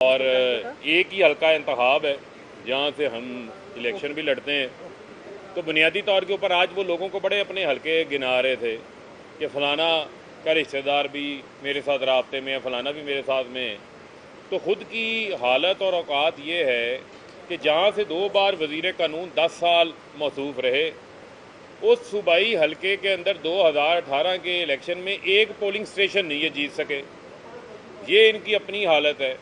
اور ایک ہی حلقہ انتخاب ہے جہاں سے ہم الیکشن بھی لڑتے ہیں، تو بنیادی طور کے اوپر آج وہ لوگوں کو بڑے اپنے حلقے گنا رہے تھے کہ فلانا کا رشتہ دار بھی میرے ساتھ رابطے میں ہے، فلانا بھی میرے ساتھ میں ہے۔ تو خود کی حالت اور اوقات یہ ہے کہ جہاں سے 2 بار وزیر قانون 10 سال موصوف رہے، اس صوبائی حلقے کے اندر 2018 کے الیکشن میں ایک پولنگ اسٹیشن نہیں یہ جیت سکے۔ یہ ان کی اپنی حالت ہے۔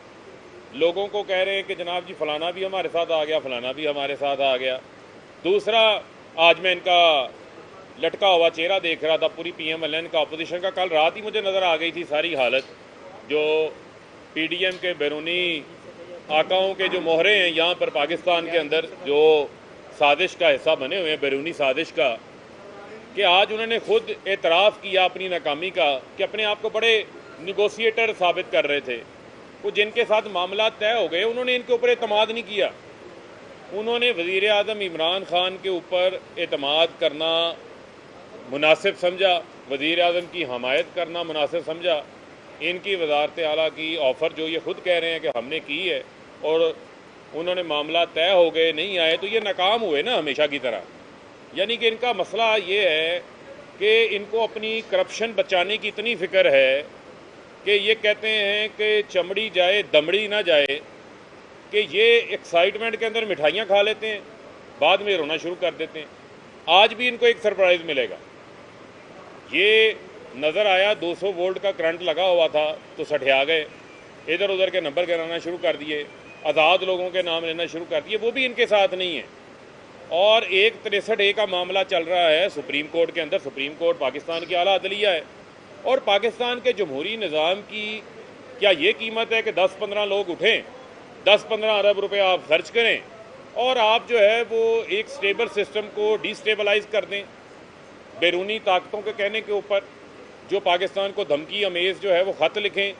لوگوں کو کہہ رہے ہیں کہ جناب جی فلانا بھی ہمارے ساتھ آ گیا، فلانا بھی ہمارے ساتھ آ گیا۔ دوسرا، آج میں ان کا لٹکا ہوا چہرہ دیکھ رہا تھا، پوری پی ایم ایل این کا اپوزیشن کا، کل رات ہی مجھے نظر آ گئی تھی ساری حالت، جو پی ڈی ایم کے بیرونی آقاؤں کے جو مہرے ہیں یہاں پر پاکستان کے اندر، جو سازش کا حصہ بنے ہوئے ہیں، بیرونی سازش کا، کہ آج انہوں نے خود اعتراف کیا اپنی ناکامی کا کہ اپنے آپ کو بڑے نیگوسیٹر ثابت کر رہے تھے۔ وہ جن کے ساتھ معاملات طے ہو گئے انہوں نے ان کے اوپر اعتماد نہیں کیا، انہوں نے وزیر اعظم عمران خان کے اوپر اعتماد کرنا مناسب سمجھا، وزیر اعظم کی حمایت کرنا مناسب سمجھا۔ ان کی وزارت اعلیٰ کی آفر جو یہ خود کہہ رہے ہیں کہ ہم نے کی ہے اور انہوں نے معاملات طے ہو گئے نہیں آئے، تو یہ ناکام ہوئے نا ہمیشہ کی طرح۔ یعنی کہ ان کا مسئلہ یہ ہے کہ ان کو اپنی کرپشن بچانے کی اتنی فکر ہے کہ یہ کہتے ہیں کہ چمڑی جائے دمڑی نہ جائے، کہ یہ ایکسائٹمنٹ کے اندر مٹھائیاں کھا لیتے ہیں، بعد میں رونا شروع کر دیتے ہیں۔ آج بھی ان کو ایک سرپرائز ملے گا۔ یہ نظر آیا 200 وولٹ کا کرنٹ لگا ہوا تھا تو سٹھیا گئے، ادھر ادھر کے نمبر گرانا شروع کر دیے، آزاد لوگوں کے نام لینا شروع کر دیے، وہ بھی ان کے ساتھ نہیں ہیں۔ اور 163A کا معاملہ چل رہا ہے سپریم کورٹ کے اندر۔ سپریم کورٹ پاکستان کی اعلیٰ عدلیہ ہے، اور پاکستان کے جمہوری نظام کی کیا یہ قیمت ہے کہ 10-15 لوگ اٹھیں، 10-15 ارب روپے آپ خرچ کریں اور آپ جو ہے وہ ایک سٹیبل سسٹم کو ڈی سٹیبلائز کر دیں بیرونی طاقتوں کے کہنے کے اوپر، جو پاکستان کو دھمکی امیز جو ہے وہ خط لکھیں۔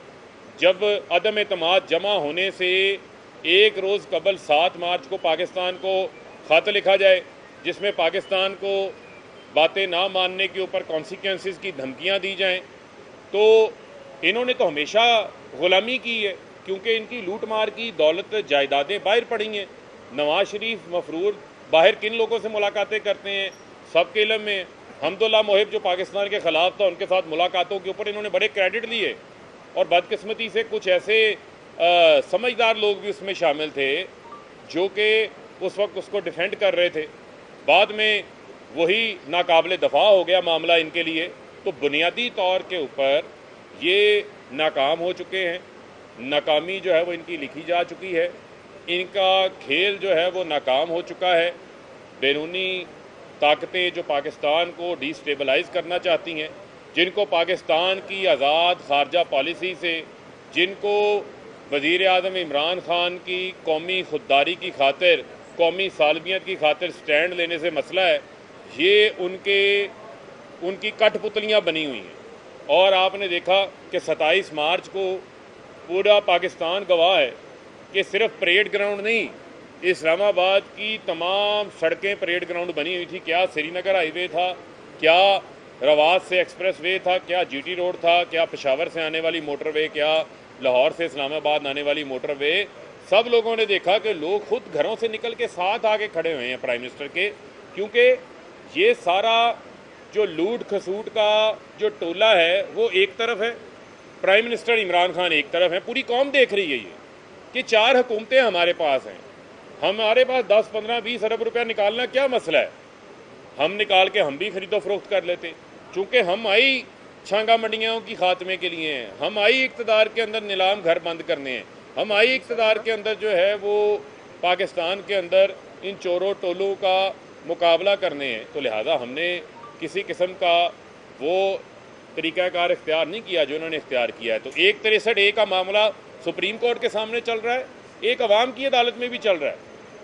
جب عدم اعتماد جمع ہونے سے ایک روز قبل 7 مارچ کو پاکستان کو خط لکھا جائے جس میں پاکستان کو باتیں نہ ماننے کے اوپر کانسیکوینسز کی دھمکیاں دی جائیں، تو انہوں نے تو ہمیشہ غلامی کی ہے، کیونکہ ان کی لوٹ مار کی دولت جائیدادیں باہر پڑی ہیں۔ نواز شریف مفرور باہر کن لوگوں سے ملاقاتیں کرتے ہیں سب کے علم میں۔ حمداللہ محب جو پاکستان کے خلاف تھا، ان کے ساتھ ملاقاتوں کے اوپر انہوں نے بڑے کریڈٹ لیے، اور بدقسمتی سے کچھ ایسے سمجھدار لوگ بھی اس میں شامل تھے جو کہ اس وقت اس کو ڈیفینڈ کر رہے تھے، بعد میں وہی ناقابل دفاع ہو گیا معاملہ ان کے لیے۔ تو بنیادی طور کے اوپر یہ ناکام ہو چکے ہیں، ناکامی جو ہے وہ ان کی لکھی جا چکی ہے، ان کا کھیل جو ہے وہ ناکام ہو چکا ہے۔ بیرونی طاقتیں جو پاکستان کو ڈی سٹیبلائز کرنا چاہتی ہیں، جن کو پاکستان کی آزاد خارجہ پالیسی سے، جن کو وزیر اعظم عمران خان کی قومی خودداری کی خاطر، قومی سالمیت کی خاطر سٹینڈ لینے سے مسئلہ ہے، یہ ان کی کٹ پتلیاں بنی ہوئی ہیں۔ اور آپ نے دیکھا کہ 27 مارچ کو پورا پاکستان گواہ ہے کہ صرف پریڈ گراؤنڈ نہیں، اسلام آباد کی تمام سڑکیں پریڈ گراؤنڈ بنی ہوئی تھی۔ کیا سری نگر ہائی وے تھا، کیا رواس سے ایکسپریس وے تھا، کیا جی ٹی روڈ تھا، کیا پشاور سے آنے والی موٹر وے، کیا لاہور سے اسلام آباد آنے والی موٹر وے، سب لوگوں نے دیکھا کہ لوگ خود گھروں سے نکل کے ساتھ آگے کھڑے ہوئے ہیں پرائم منسٹر کے، کیونکہ یہ سارا جو لوٹ کھسوٹ کا جو ٹولہ ہے وہ ایک طرف ہے، پرائم منسٹر عمران خان ایک طرف ہے، پوری قوم دیکھ رہی ہے یہ کہ 4 حکومتیں ہمارے پاس ہیں، ہمارے پاس 10-15-20 ارب روپیہ نکالنا کیا مسئلہ ہے، ہم نکال کے ہم بھی خرید و فروخت کر لیتے، چونکہ ہم آئی چھانگا منڈیوں کی خاتمے کے لیے ہیں، ہم آئی اقتدار کے اندر نیلام گھر بند کرنے ہیں، ہم آئی اقتدار کے اندر جو ہے وہ پاکستان کے اندر ان چوروں ٹولوں کا مقابلہ کرنے ہیں۔ تو لہٰذا ہم نے کسی قسم کا وہ طریقہ کار اختیار نہیں کیا جو انہوں نے اختیار کیا ہے۔ تو 163A کا معاملہ سپریم کورٹ کے سامنے چل رہا ہے، ایک عوام کی عدالت میں بھی چل رہا ہے،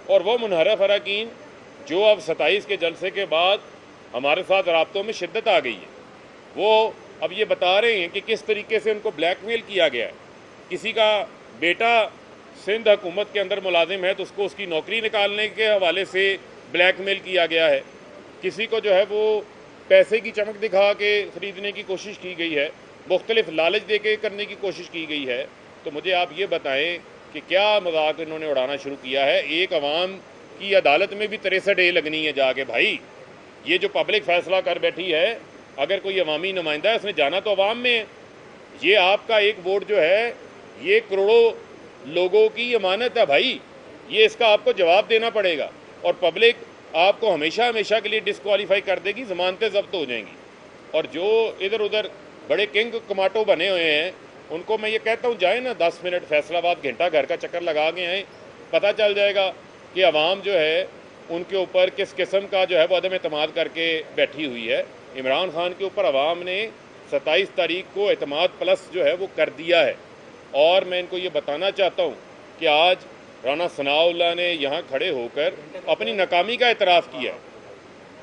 اور وہ منحرف اراکین جو اب 27 کے جلسے کے بعد ہمارے ساتھ رابطوں میں شدت آ گئی ہے، وہ اب یہ بتا رہے ہیں کہ کس طریقے سے ان کو بلیک میل کیا گیا ہے۔ کسی کا بیٹا سندھ حکومت کے اندر ملازم ہے تو اس کو اس کی نوکری نکالنے کے حوالے سے بلیک میل کیا گیا ہے، کسی کو جو ہے وہ پیسے کی چمک دکھا کے خریدنے کی کوشش کی گئی ہے، مختلف لالچ دے کے کرنے کی کوشش کی گئی ہے۔ تو مجھے آپ یہ بتائیں کہ کیا مذاق انہوں نے اڑانا شروع کیا ہے. ایک عوام کی عدالت میں بھی 63 لگنی ہے جا کے. بھائی یہ جو پبلک فیصلہ کر بیٹھی ہے, اگر کوئی عوامی نمائندہ ہے اس نے جانا تو عوام میں ہے. یہ آپ کا ایک ووٹ جو ہے یہ کروڑوں لوگوں کی امانت ہے بھائی, یہ اس کا آپ کو جواب دینا پڑے گا. اور پبلک آپ کو ہمیشہ ہمیشہ کے لیے ڈسکوالیفائی کر دے گی, ضمانتیں ضبط ہو جائیں گی. اور جو ادھر ادھر بڑے کنگ کماٹو بنے ہوئے ہیں ان کو میں یہ کہتا ہوں جائیں نا 10 منٹ فیصلہ آباد گھنٹہ گھر کا چکر لگا کے آئیں, پتہ چل جائے گا کہ عوام جو ہے ان کے اوپر کس قسم کا جو ہے وہ عدم اعتماد کر کے بیٹھی ہوئی ہے. عمران خان کے اوپر عوام نے 27 تاریخ کو اعتماد پلس جو ہے وہ کر دیا ہے. اور میں ان کو یہ بتانا چاہتا ہوں کہ آج رانا ثناء اللہ نے یہاں کھڑے ہو کر اپنی ناکامی کا اعتراف کیا ہے.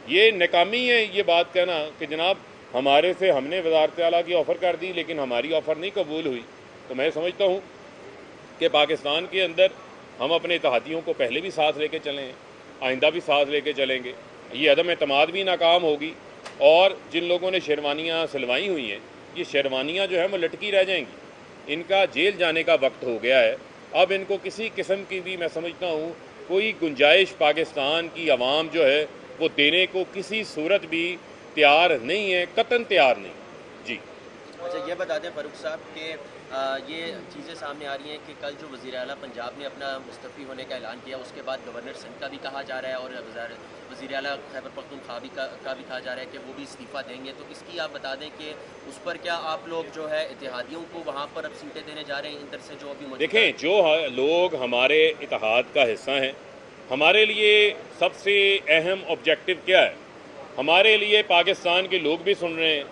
یہ ناکامی ہے یہ بات کہنا کہ جناب ہمارے سے ہم نے وزارت اعلیٰ کی آفر کر دی لیکن ہماری آفر نہیں قبول ہوئی. تو میں سمجھتا ہوں کہ پاکستان کے اندر ہم اپنے اتحادیوں کو پہلے بھی ساتھ لے کے چلیں ہیں, آئندہ بھی ساتھ لے کے چلیں گے. یہ عدم اعتماد بھی ناکام ہوگی. اور جن لوگوں نے شیروانیاں سلوائی ہوئی ہیں یہ شیروانیاں جو ہیں وہ لٹکی رہ جائیں گی. ان کا جیل جانے کا وقت ہو گیا ہے. اب ان کو کسی قسم کی بھی میں سمجھتا ہوں کوئی گنجائش پاکستان کی عوام جو ہے وہ دینے کو کسی صورت بھی تیار نہیں ہے, قطعاً تیار نہیں. جی اچھا یہ بتا دیں فاروق صاحب کہ یہ چیزیں سامنے آ رہی ہیں کہ کل جو وزیر اعلیٰ پنجاب نے اپنا مستعفی ہونے کا اعلان کیا اس کے بعد گورنر سندھ کا بھی کہا جا رہا ہے اور وزیر اعلیٰ خیبر پختونخوا کا بھی کہا جا رہا ہے کہ وہ بھی استعفیٰ دیں گے. تو اس کی آپ بتا دیں کہ اس پر کیا آپ لوگ جو ہے اتحادیوں کو وہاں پر اب سیٹیں دینے جا رہے ہیں ادھر سے جو ابھی دیکھیں جو لوگ ہمارے اتحاد کا حصہ ہیں ہمارے لیے سب سے اہم آبجیکٹو کیا ہے, ہمارے لیے پاکستان کے لوگ بھی سن رہے ہیں,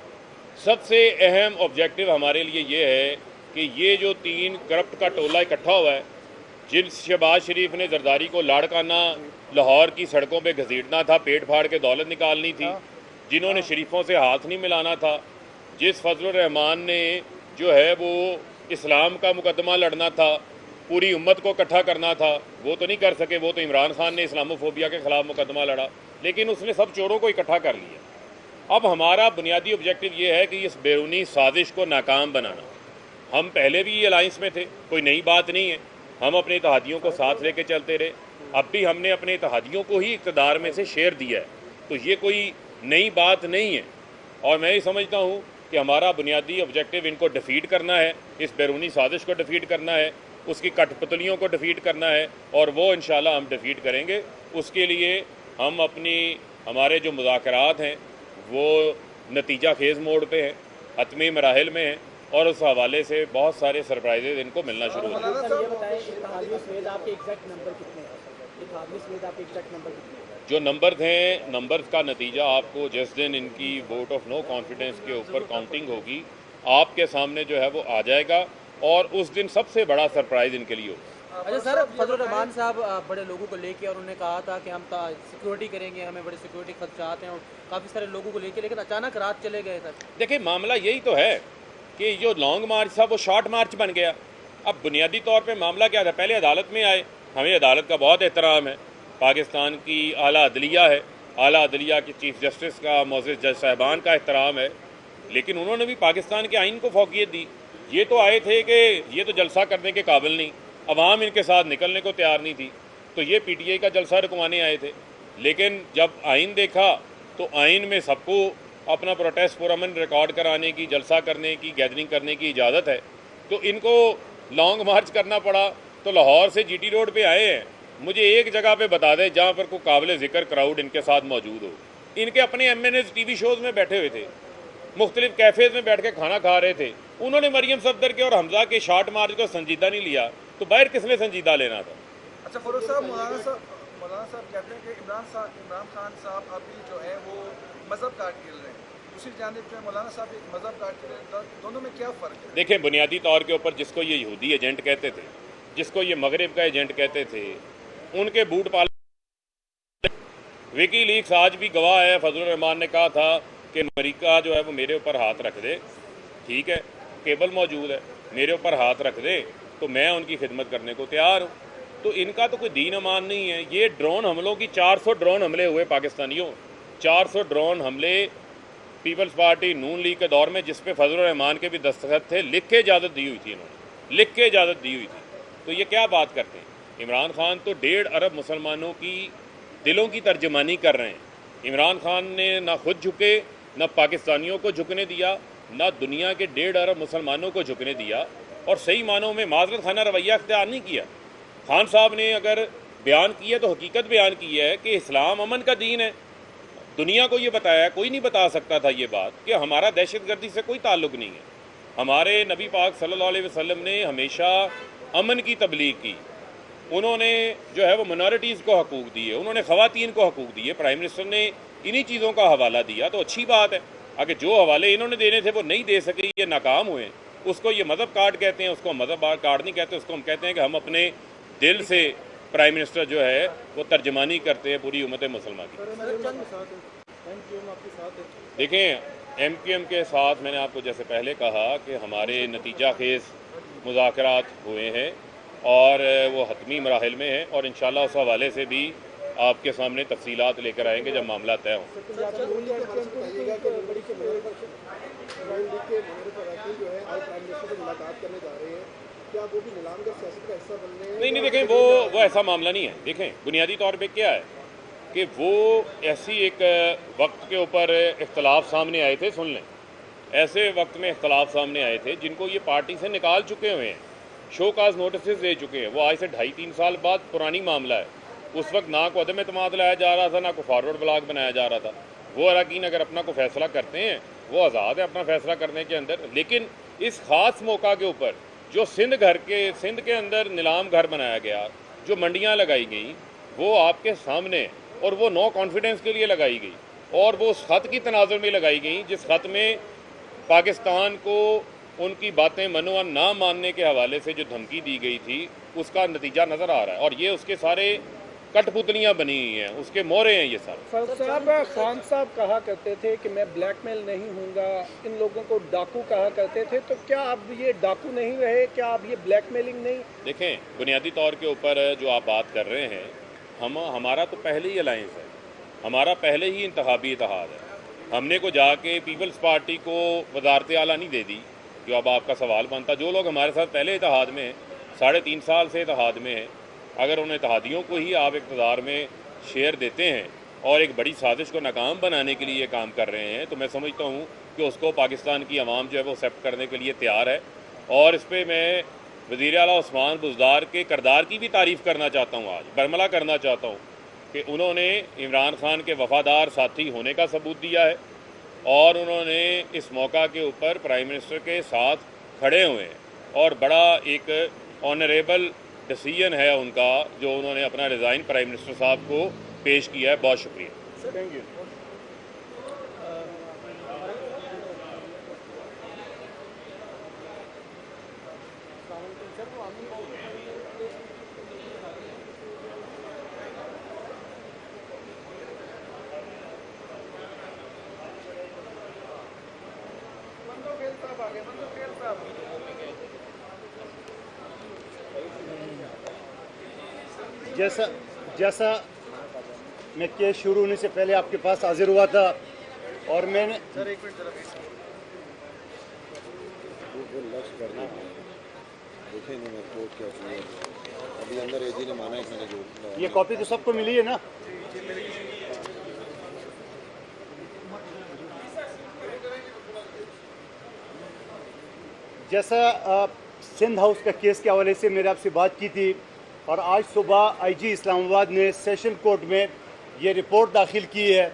سب سے اہم آبجیکٹو ہمارے لیے یہ ہے کہ یہ جو 3 کرپٹ کا ٹولہ اکٹھا ہوا ہے, جن شہباز شریف نے زرداری کو لاڑکانہ لاہور کی سڑکوں پہ گھسیٹنا تھا, پیٹ پھاڑ کے دولت نکالنی تھی, جنہوں نے شریفوں سے ہاتھ نہیں ملانا تھا, جس فضل الرحمان نے جو ہے وہ اسلام کا مقدمہ لڑنا تھا, پوری امت کو اکٹھا کرنا تھا, وہ تو نہیں کر سکے. وہ تو عمران خان نے اسلاموفوبیا کے خلاف مقدمہ لڑا لیکن اس نے سب چوروں کو اکٹھا کر لیا. اب ہمارا بنیادی آبجیکٹو یہ ہے کہ اس بیرونی سازش کو ناکام بنانا. ہم پہلے بھی یہ الائنس میں تھے, کوئی نئی بات نہیں ہے, ہم اپنے اتحادیوں کو ساتھ لے کے چلتے رہے, اب بھی ہم نے اپنے اتحادیوں کو ہی اقتدار میں سے شیئر دیا ہے, تو یہ کوئی نئی بات نہیں ہے. اور میں یہ سمجھتا ہوں کہ ہمارا بنیادی آبجیکٹو ان کو ڈیفیٹ کرنا ہے, اس بیرونی سازش کو ڈیفیٹ کرنا ہے, اس کی کٹ پتلیوں کو ڈیفیٹ کرنا ہے, اور وہ انشاءاللہ ہم ڈیفیٹ کریں گے. اس کے لیے ہم ہمارے جو مذاکرات ہیں وہ نتیجہ خیز موڑ پہ ہیں, حتمی مراحل میں ہیں, اور اس حوالے سے بہت سارے سرپرائزز ان کو ملنا شروع ہو جو نمبر ہیں. نمبرز کا نتیجہ آپ کو جس دن ان کی ووٹ آف نو کانفیڈنس کے اوپر کاؤنٹنگ ہوگی آپ کے سامنے جو ہے وہ آ جائے گا, اور اس دن سب سے بڑا سرپرائز ان کے لیے ہوگا. اچھا سر, فضل الرحمان صاحب بڑے لوگوں کو لے کے اور انہوں نے کہا تھا کہ ہم سیکورٹی کریں گے, ہمیں بڑے سیکورٹی خدشات ہیں اور کافی سارے لوگوں کو لے کے, لیکن اچانک رات چلے گئے سر. دیکھیں معاملہ یہی تو ہے کہ جو لانگ مارچ تھا وہ شارٹ مارچ بن گیا. اب بنیادی طور پہ معاملہ کیا تھا, پہلے عدالت میں آئے, ہمیں عدالت کا بہت احترام ہے, پاکستان کی اعلیٰ عدلیہ ہے, اعلیٰ عدلیہ کی چیف جسٹس کا معزز جج صاحبان کا احترام ہے, لیکن انہوں نے بھی پاکستان کے آئین کو فوقیت دی. یہ تو آئے تھے کہ یہ تو جلسہ کرنے کے قابل نہیں, عوام ان کے ساتھ نکلنے کو تیار نہیں تھی, تو یہ پی ٹی آئی کا جلسہ رکوانے آئے تھے. لیکن جب آئین دیکھا تو آئین میں سب کو اپنا پروٹیسٹ پرامن ریکارڈ کرانے کی, جلسہ کرنے کی, گیدرنگ کرنے کی اجازت ہے, تو ان کو لانگ مارچ کرنا پڑا. تو لاہور سے جی ٹی روڈ پہ آئے ہیں, مجھے ایک جگہ پہ بتا دیں جہاں پر کوئی قابل ذکر کراؤڈ ان کے ساتھ موجود ہو. ان کے اپنے MNAs TV shows میں بیٹھے ہوئے تھے, مختلف کیفیز میں بیٹھ کے کھانا کھا رہے تھے, انہوں نے مریم صفدر کے اور حمزہ کے شارٹ مارچ کو سنجیدہ نہیں لیا, تو باہر کس نے سنجیدہ لینا تھا. اچھا فاروق صاحب, مولانا صاحب کہتے ہیں کہ عمران خان صاحب ابھی جو ہے وہ مذہب کاٹ کھیل رہے ہیں, دوسری جانب جو ہے مولانا صاحب ایک مذہب کاٹ کھیل رہے ہیں, دونوں میں کیا فرق ہے؟ دیکھیں بنیادی طور کے اوپر جس کو یہ یہودی ایجنٹ کہتے تھے, جس کو یہ مغرب کا ایجنٹ کہتے تھے, ان کے بوٹ پال وکی لیکس آج بھی گواہ ہے. فضل الرحمان نے کہا تھا کہ امریکہ جو ہے وہ میرے اوپر ہاتھ رکھ دے, ٹھیک ہے, کیبل موجود ہے, میرے اوپر ہاتھ رکھ دے تو میں ان کی خدمت کرنے کو تیار ہوں. تو ان کا تو کوئی دین امان نہیں ہے. یہ ڈرون حملوں کی 400 ڈرون حملے ہوئے پاکستانیوں, 400 ڈرون حملے پیپلز پارٹی نون لیگ کے دور میں, جس پہ فضل الرحمان کے بھی دستخط تھے, لکھ کے اجازت دی ہوئی تھی, انہوں نے لکھ کے اجازت دی ہوئی تھی. تو یہ کیا بات کرتے ہیں؟ عمران خان تو 1.5 ارب مسلمانوں کی دلوں کی ترجمانی کر رہے ہیں۔ عمران خان نے نہ خود جھکے، نہ پاکستانیوں کو جھکنے دیا، نہ دنیا کے 1.5 ارب مسلمانوں کو جھکنے دیا، اور صحیح معنوں میں معذرت خانہ رویہ اختیار نہیں کیا۔ خان صاحب نے اگر بیان کیا تو حقیقت بیان کی ہے کہ اسلام امن کا دین ہے۔ دنیا کو یہ بتایا، کوئی نہیں بتا سکتا تھا یہ بات کہ ہمارا دہشت گردی سے کوئی تعلق نہیں ہے۔ ہمارے نبی پاک صلی اللہ علیہ وسلم نے ہمیشہ امن کی تبلیغ کی، انہوں نے جو ہے وہ منارٹیز کو حقوق دیے، انہوں نے خواتین کو حقوق دیے۔ پرائم منسٹر نے انہی چیزوں کا حوالہ دیا تو اچھی بات ہے۔ اگر جو حوالے انہوں نے دینے تھے وہ نہیں دے سکے، یہ ناکام ہوئے، اس کو یہ مذہب کارڈ کہتے ہیں، اس کو مذہب کارڈ نہیں کہتے، اس کو ہم کہتے ہیں کہ ہم اپنے دل سے پرائم منسٹر جو ہے وہ ترجمانی کرتے ہیں پوری امت مسلمہ کی۔ دیکھیں ایم کیو ایم کے ساتھ میں نے آپ کو جیسے پہلے کہا کہ ہمارے نتیجہ خیز مذاکرات ہوئے ہیں اور وہ حتمی مراحل میں ہیں، اور انشاءاللہ اس حوالے سے بھی آپ کے سامنے تفصیلات لے کر آئیں گے جب معاملہ طے ہوں۔ نہیں دیکھیں وہ ایسا معاملہ نہیں ہے۔ دیکھیں بنیادی طور پہ کیا ہے کہ وہ ایسی ایک وقت کے اوپر اختلاف سامنے آئے تھے، سن لیں، ایسے وقت میں اختلاف سامنے آئے تھے جن کو یہ پارٹی سے نکال چکے ہوئے ہیں، شو کاز نوٹسز دے چکے ہیں۔ وہ آج سے 2.5-3 سال بعد پرانی معاملہ ہے۔ اس وقت نہ کو عدم اعتماد لایا جا رہا تھا، نہ کو فارورڈ بلاک بنایا جا رہا تھا۔ وہ اراکین اگر اپنا کو فیصلہ کرتے ہیں وہ آزاد ہے اپنا فیصلہ کرنے کے اندر، لیکن اس خاص موقع کے اوپر جو سندھ کے اندر نیلام گھر بنایا گیا، جو منڈیاں لگائی گئیں، وہ آپ کے سامنے، اور وہ نو کانفیڈنس کے لیے لگائی گئی، اور وہ اس خط کی تناظر میں لگائی گئیں جس خط میں پاکستان کو ان کی باتیں منو نہ ماننے کے حوالے سے جو دھمکی دی گئی تھی، اس کا نتیجہ نظر آ رہا ہے، اور یہ اس کے سارے کٹ پتلیاں بنی ہوئی ہیں، اس کے مورے ہیں یہ سارے۔ فاروق صاحب، خان صاحب کہا کرتے تھے کہ میں بلیک میل نہیں ہوں گا، ان لوگوں کو ڈاکو کہا کرتے تھے، تو کیا اب یہ ڈاکو نہیں رہے؟ کیا اب یہ بلیک میلنگ نہیں؟ دیکھیں بنیادی طور کے اوپر جو آپ بات کر رہے ہیں، ہمارا تو پہلے ہی الائنس ہے، ہمارا پہلے ہی انتخابی اتحاد ہے۔ ہم نے کو جا کے پیپلز پارٹی کو وزارت اعلیٰ نہیں دے دی، جو اب آپ کا سوال بنتا۔ جو لوگ ہمارے ساتھ پہلے اتحاد میں ہیں، 3.5 سال سے اتحاد میں ہیں، اگر ان اتحادیوں کو ہی آپ اقتدار میں شیئر دیتے ہیں اور ایک بڑی سازش کو ناکام بنانے کے لیے کام کر رہے ہیں، تو میں سمجھتا ہوں کہ اس کو پاکستان کی عوام جو ہے وہ ایکسیپٹ کرنے کے لیے تیار ہے۔ اور اس پہ میں وزیر اعلیٰ عثمان بزدار کے کردار کی بھی تعریف کرنا چاہتا ہوں، آج برملا کرنا چاہتا ہوں کہ انہوں نے عمران خان کے وفادار ساتھی ہونے کا ثبوت دیا ہے، اور انہوں نے اس موقع کے اوپر پرائم منسٹر کے ساتھ کھڑے ہوئے ہیں، اور بڑا ایک آنریبل ڈیسیژن ہے ان کا جو انہوں نے اپنا ریزائن پرائم منسٹر صاحب کو پیش کیا ہے۔ بہت شکریہ۔ Thank you. جیسا میں کیس شروع ہونے سے پہلے آپ کے پاس حاضر ہوا تھا، اور میں نے یہ کاپی تو سب کو ملی ہے نا؟ جیسا سندھ ہاؤس کا کیس کے حوالے سے میں نے آپ سے بات کی تھی، اور آج صبح آئی جی اسلام آباد نے سیشن کورٹ میں یہ رپورٹ داخل کی ہے